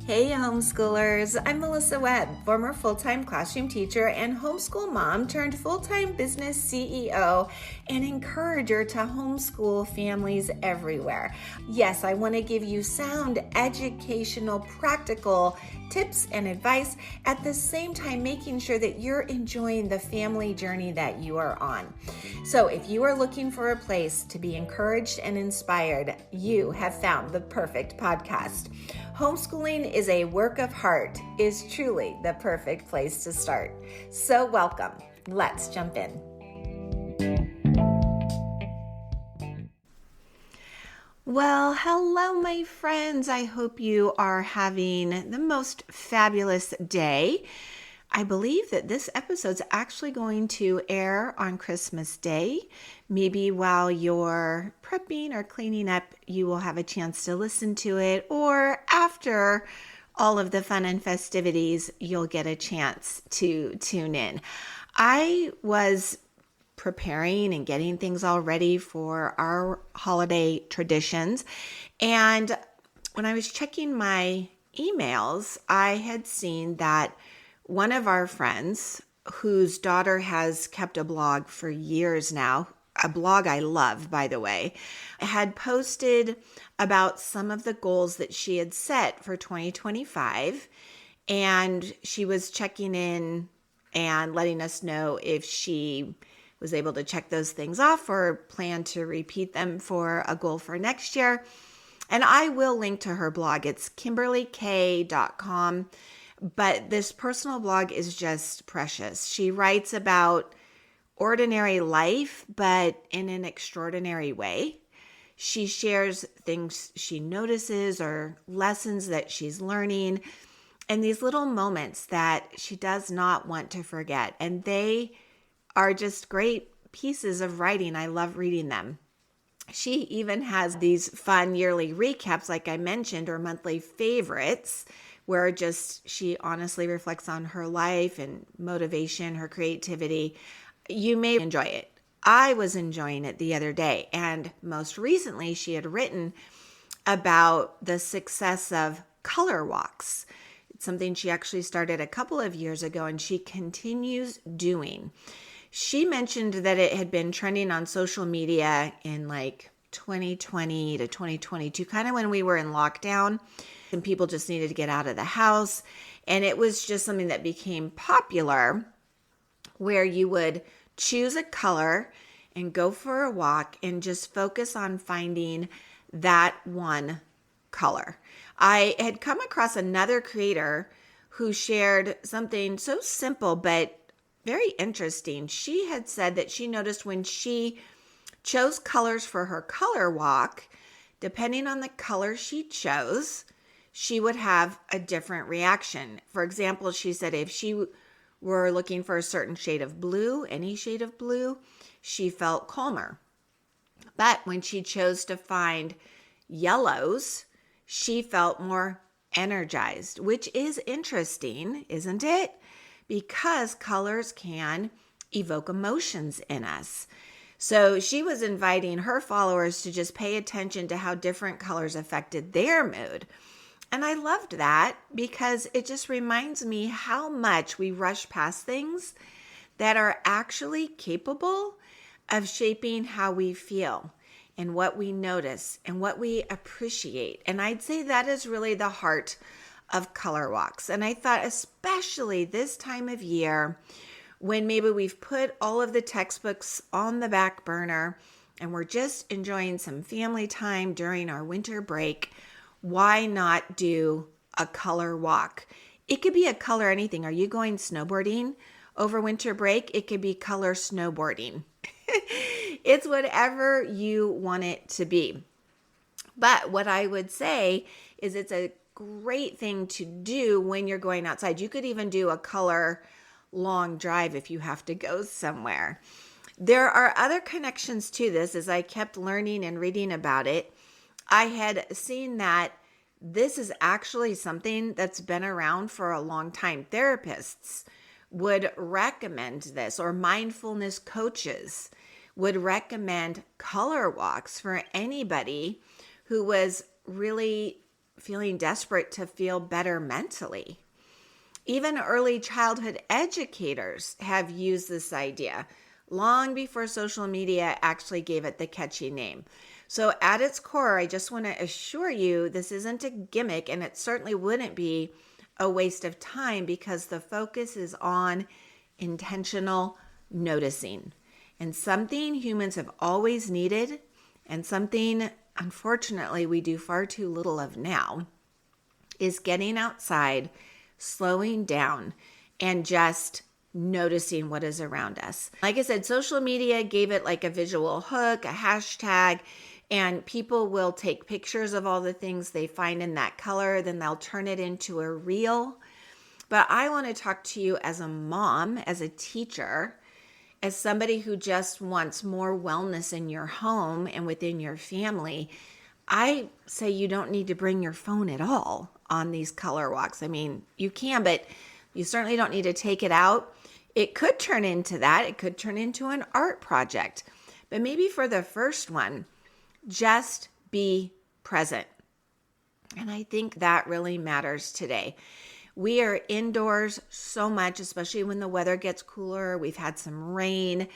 Hey homeschoolers, I'm Melissa Webb, former full-time classroom teacher and homeschool mom turned full-time business CEO and encourager to homeschool families everywhere. Yes, I want to give you sound, educational, practical tips and advice, at the same time making sure that you're enjoying the family journey that you are on. So if you are looking for a place to be encouraged and inspired, you have found the perfect podcast. Homeschooling is a work of heart is truly the perfect place to start. So welcome. Let's jump in. Well, hello, my friends. I hope you are having the most fabulous day. I believe that this episode's actually going to air on Christmas Day. Maybe while you're prepping or cleaning up, you will have a chance to listen to it, or after all of the fun and festivities, you'll get a chance to tune in. I was preparing and getting things all ready for our holiday traditions. And when I was checking my emails, I had seen that one of our friends, whose daughter has kept a blog for years now, a blog I love, by the way, had posted about some of the goals that she had set for 2025. And she was checking in and letting us know if she was able to check those things off or plan to repeat them for a goal for next year. And I will link to her blog. It's kimberleek.com. But this personal blog is just precious. She writes about ordinary life, but in an extraordinary way. She shares things she notices or lessons that she's learning, and these little moments that she does not want to forget. And they are just great pieces of writing. I love reading them. She even has these fun yearly recaps, like I mentioned, or monthly favorites, where just she honestly reflects on her life and motivation, her creativity. You may enjoy it. I was enjoying it the other day. And most recently, she had written about the success of color walks. It's something she actually started a couple of years ago, and she continues doing. She mentioned that it had been trending on social media in like 2020 to 2022, kind of when we were in lockdown and people just needed to get out of the house. And it was just something that became popular, where you would choose a color and go for a walk and just focus on finding that one color. I had come across another creator who shared something so simple but very interesting. She had said that she noticed when she chose colors for her color walk, depending on the color she chose, she would have a different reaction. For example, she said if she were looking for a certain shade of blue, any shade of blue, she felt calmer. But when she chose to find yellows, she felt more energized, which is interesting, isn't it? Because colors can evoke emotions in us. So she was inviting her followers to just pay attention to how different colors affected their mood. And I loved that because it just reminds me how much we rush past things that are actually capable of shaping how we feel and what we notice and what we appreciate. And I'd say that is really the heart of color walks. And I thought, especially this time of year, when maybe we've put all of the textbooks on the back burner and we're just enjoying some family time during our winter break, why not do a color walk? It could be a color anything. Are you going snowboarding over winter break? It could be color snowboarding. It's whatever you want it to be. But what I would say is it's a great thing to do when you're going outside. You could even do a color long drive if you have to go somewhere. There are other connections to this. As I kept learning and reading about it, I had seen that this is actually something that's been around for a long time. Therapists would recommend this, or mindfulness coaches would recommend color walks for anybody who was really feeling desperate to feel better mentally. Even early childhood educators have used this idea long before social media actually gave it the catchy name. So at its core, I just want to assure you this isn't a gimmick, and it certainly wouldn't be a waste of time because the focus is on intentional noticing. And something humans have always needed, and something unfortunately we do far too little of now, is getting outside, slowing down, and just noticing what is around us. Like I said, social media gave it like a visual hook, a hashtag, and people will take pictures of all the things they find in that color, then they'll turn it into a reel. But I want to talk to you as a mom, as a teacher, as somebody who just wants more wellness in your home and within your family. I say you don't need to bring your phone at all on these color walks. I mean, you can, but you certainly don't need to take it out. It could turn into that. It could turn into an art project. But maybe for the first one, just be present. And I think that really matters today. We are indoors so much, especially when the weather gets cooler. We've had some rain,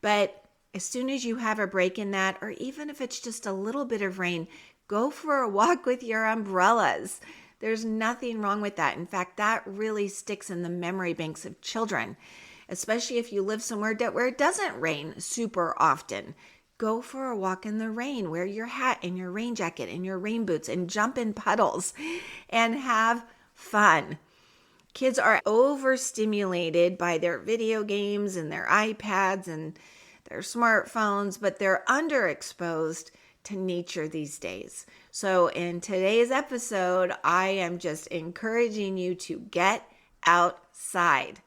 but as soon as you have a break in that, or even if it's just a little bit of rain, go for a walk with your umbrellas. There's nothing wrong with that. In fact, that really sticks in the memory banks of children, especially if you live somewhere where it doesn't rain super often. Go for a walk in the rain, wear your hat and your rain jacket and your rain boots and jump in puddles and have fun. Kids are overstimulated by their video games and their iPads and their smartphones, but they're underexposed to nature these days. So in today's episode, I am just encouraging you to get outside.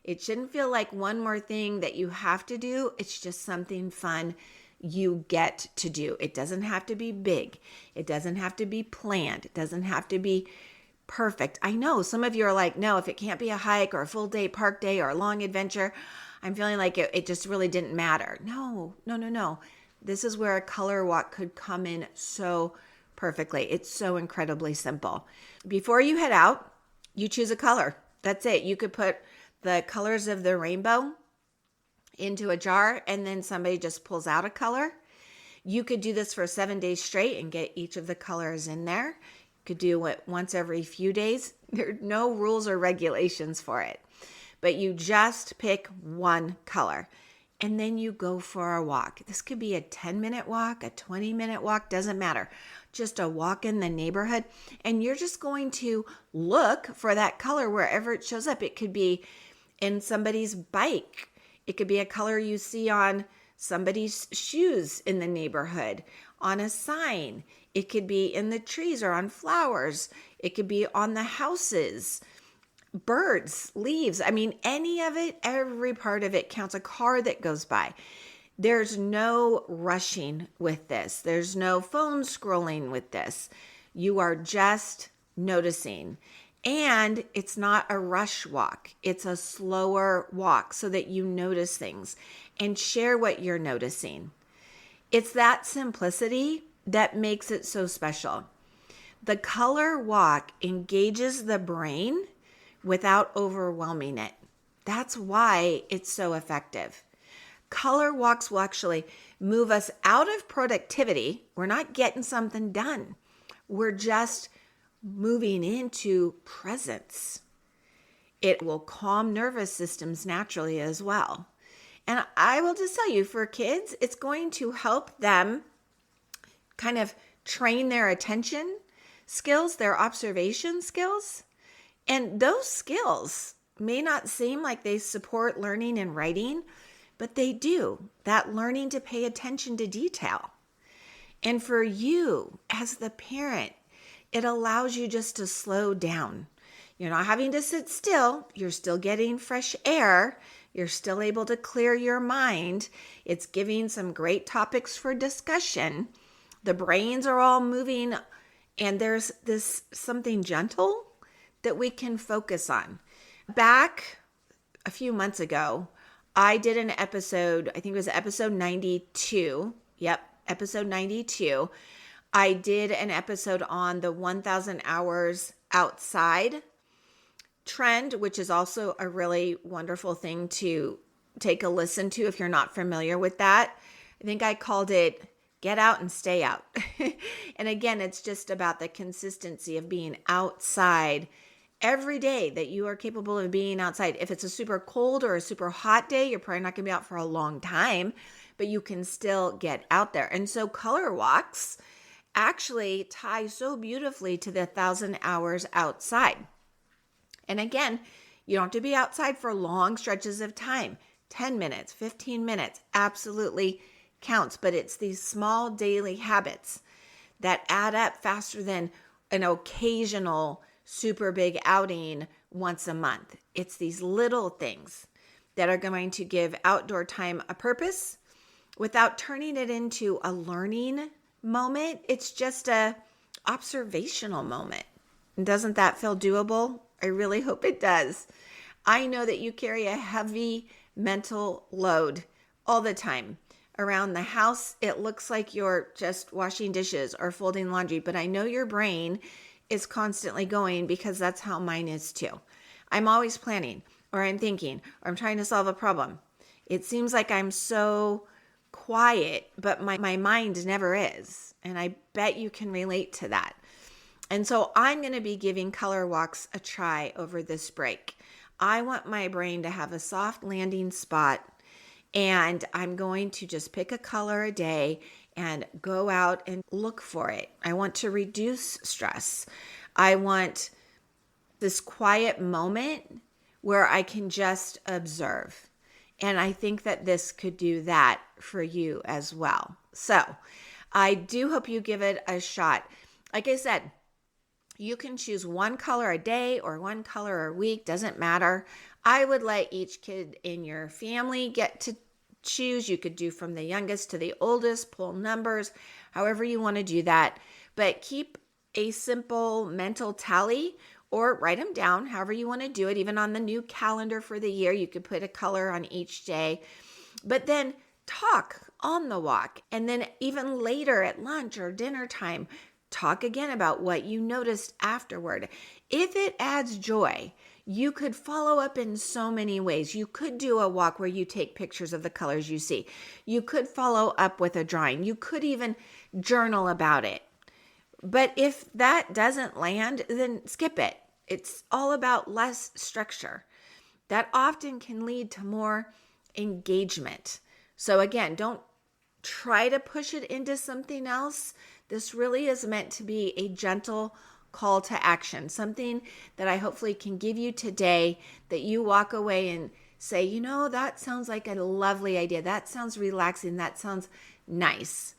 It shouldn't feel like one more thing that you have to do. It's just something fun you get to do. It doesn't have to be big. It doesn't have to be planned. It doesn't have to be perfect. I know some of you are like, no, if it can't be a hike or a full day park day or a long adventure, I'm feeling like it just really didn't matter. No. This is where a color walk could come in so perfectly. It's so incredibly simple. Before you head out, you choose a color. That's it. You could put the colors of the rainbow into a jar, and then somebody just pulls out a color. You could do this for 7 days straight and get each of the colors in there. You could do it once every few days. There are no rules or regulations for it, but you just pick one color and then you go for a walk. This could be a 10-minute walk, a 20-minute walk, doesn't matter. Just a walk in the neighborhood, and you're just going to look for that color wherever it shows up. It could be in somebody's bike. It could be a color you see on somebody's shoes in the neighborhood, on a sign. It could be in the trees or on flowers. It could be on the houses, birds, leaves. I mean, any of it, every part of it counts. A car that goes by. There's no rushing with this. There's no phone scrolling with this. You are just noticing. And it's not a rush walk. It's a slower walk so that you notice things and share what you're noticing. It's that simplicity that makes it so special. The color walk engages the brain without overwhelming it. That's why it's so effective. Color walks will actually move us out of productivity. We're not getting something done. We're just moving into presence. It will calm nervous systems naturally as well. And I will just tell you, for kids, it's going to help them kind of train their attention skills, their observation skills. And those skills may not seem like they support learning and writing, but they do. That learning to pay attention to detail. And for you as the parent, it allows you just to slow down. You're not having to sit still. You're still getting fresh air. You're still able to clear your mind. It's giving some great topics for discussion. The brains are all moving, and there's this something gentle that we can focus on. Back a few months ago, I did an episode, I think it was episode 92. Yep, episode 92. I did an episode on the 1,000 hours outside trend, which is also a really wonderful thing to take a listen to if you're not familiar with that. I think I called it Get Out and Stay Out. And again, it's just about the consistency of being outside every day, that you are capable of being outside. If it's a super cold or a super hot day, you're probably not going to be out for a long time, but you can still get out there. And so color walks actually tie so beautifully to the 1,000 hours outside. And again, you don't have to be outside for long stretches of time. 10 minutes, 15 minutes, absolutely counts. But it's these small daily habits that add up faster than an occasional super big outing once a month. It's these little things that are going to give outdoor time a purpose without turning it into a learning moment. It's just a observational moment. And doesn't that feel doable? I really hope it does. I know that you carry a heavy mental load all the time. Around the house, it looks like you're just washing dishes or folding laundry, but I know your brain is constantly going, because that's how mine is too. I'm always planning, or I'm thinking, or I'm trying to solve a problem. It seems like I'm so quiet, but my mind never is. And I bet you can relate to that. And so I'm going to be giving color walks a try over this break. I want my brain to have a soft landing spot, and I'm going to just pick a color a day and go out and look for it. I want to reduce stress. I want this quiet moment where I can just observe. And I think that this could do that for you as well. So I do hope you give it a shot. Like I said, you can choose one color a day or one color a week, doesn't matter. I would let each kid in your family get to choose. You could do from the youngest to the oldest, pull numbers, however you want to do that. But keep a simple mental tally or write them down, however you want to do it. Even on the new calendar for the year, you could put a color on each day. But then talk on the walk. And then even later at lunch or dinner time, talk again about what you noticed afterward. If it adds joy, you could follow up in so many ways. You could do a walk where you take pictures of the colors you see. You could follow up with a drawing. You could even journal about it. But if that doesn't land, then skip it. It's all about less structure. That often can lead to more engagement. So again, don't try to push it into something else. This really is meant to be a gentle call to action, something that I hopefully can give you today that you walk away and say, you know, that sounds like a lovely idea. That sounds relaxing. That sounds nice.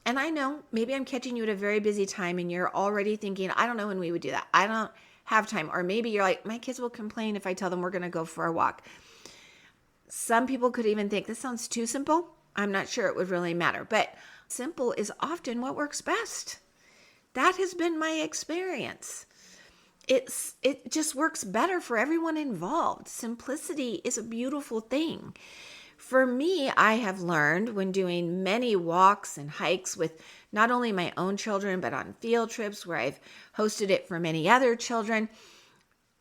And I know maybe I'm catching you at a very busy time and you're already thinking, I don't know when we would do that. I don't have time. Or maybe you're like, my kids will complain if I tell them we're going to go for a walk. Some people could even think this sounds too simple. I'm not sure it would really matter, but simple is often what works best. That has been my experience. It just works better for everyone involved. Simplicity is a beautiful thing. For me, I have learned when doing many walks and hikes with not only my own children, but on field trips where I've hosted it for many other children,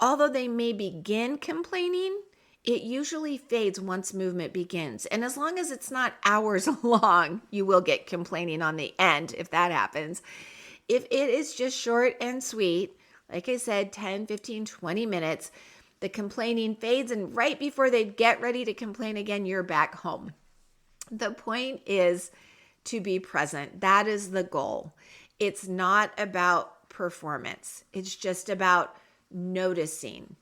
although they may begin complaining, it usually fades once movement begins. And as long as it's not hours long, you will get complaining on the end if that happens. If it is just short and sweet, like I said, 10, 15, 20 minutes, the complaining fades, and right before they get ready to complain again, you're back home. The point is to be present. That is the goal. It's not about performance. It's just about noticing.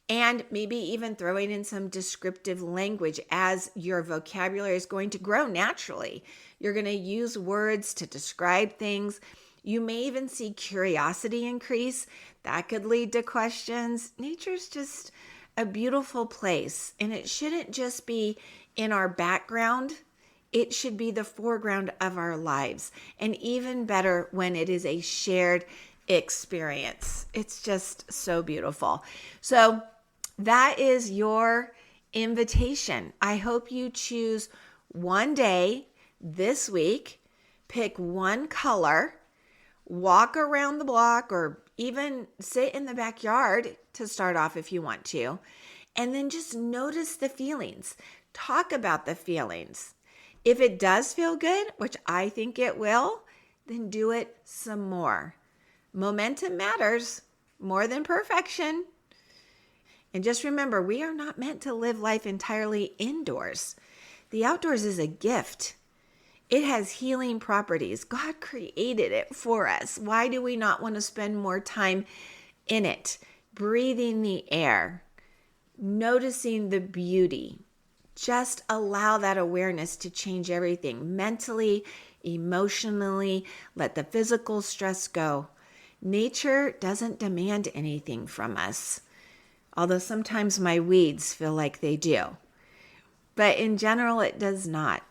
And maybe even throwing in some descriptive language as your vocabulary is going to grow naturally. You're going to use words to describe things. You may even see curiosity increase. That could lead to questions. Nature's just a beautiful place, and it shouldn't just be in our background. It should be the foreground of our lives, and even better when it is a shared experience. It's just so beautiful. So that is your invitation. I hope you choose one day this week, pick one color, walk around the block or even sit in the backyard to start off if you want to. And then just notice the feelings. Talk about the feelings. If it does feel good, which I think it will, then do it some more. Momentum matters more than perfection. And just remember, we are not meant to live life entirely indoors. The outdoors is a gift. It has healing properties. God created it for us. Why do we not want to spend more time in it, breathing the air, noticing the beauty? Just allow that awareness to change everything mentally, emotionally. Let the physical stress go. Nature doesn't demand anything from us, although sometimes my weeds feel like they do. But in general, it does not.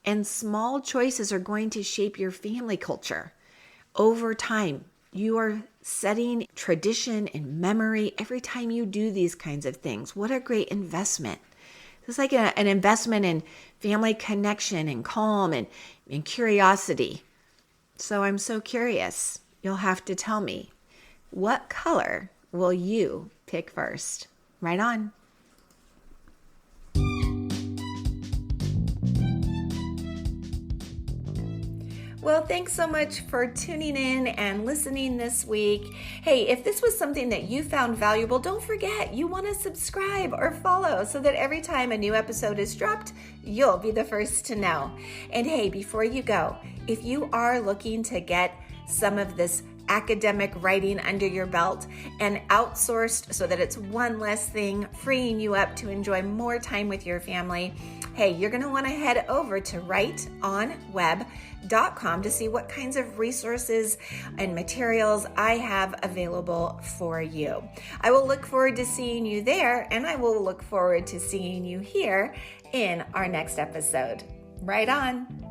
And small choices are going to shape your family culture. Over time, you are setting tradition and memory every time you do these kinds of things. What a great investment. It's like an investment in family connection and calm and curiosity. So I'm so curious. You'll have to tell me, what color will you pick first? Right on. Well, thanks so much for tuning in and listening this week. Hey, if this was something that you found valuable, don't forget you want to subscribe or follow so that every time a new episode is dropped, you'll be the first to know. And hey, before you go, if you are looking to get some of this academic writing under your belt and outsourced so that it's one less thing, freeing you up to enjoy more time with your family, hey, you're going to want to head over to writeonweb.com to see what kinds of resources and materials I have available for you. I will look forward to seeing you there, and I will look forward to seeing you here in our next episode. Right on.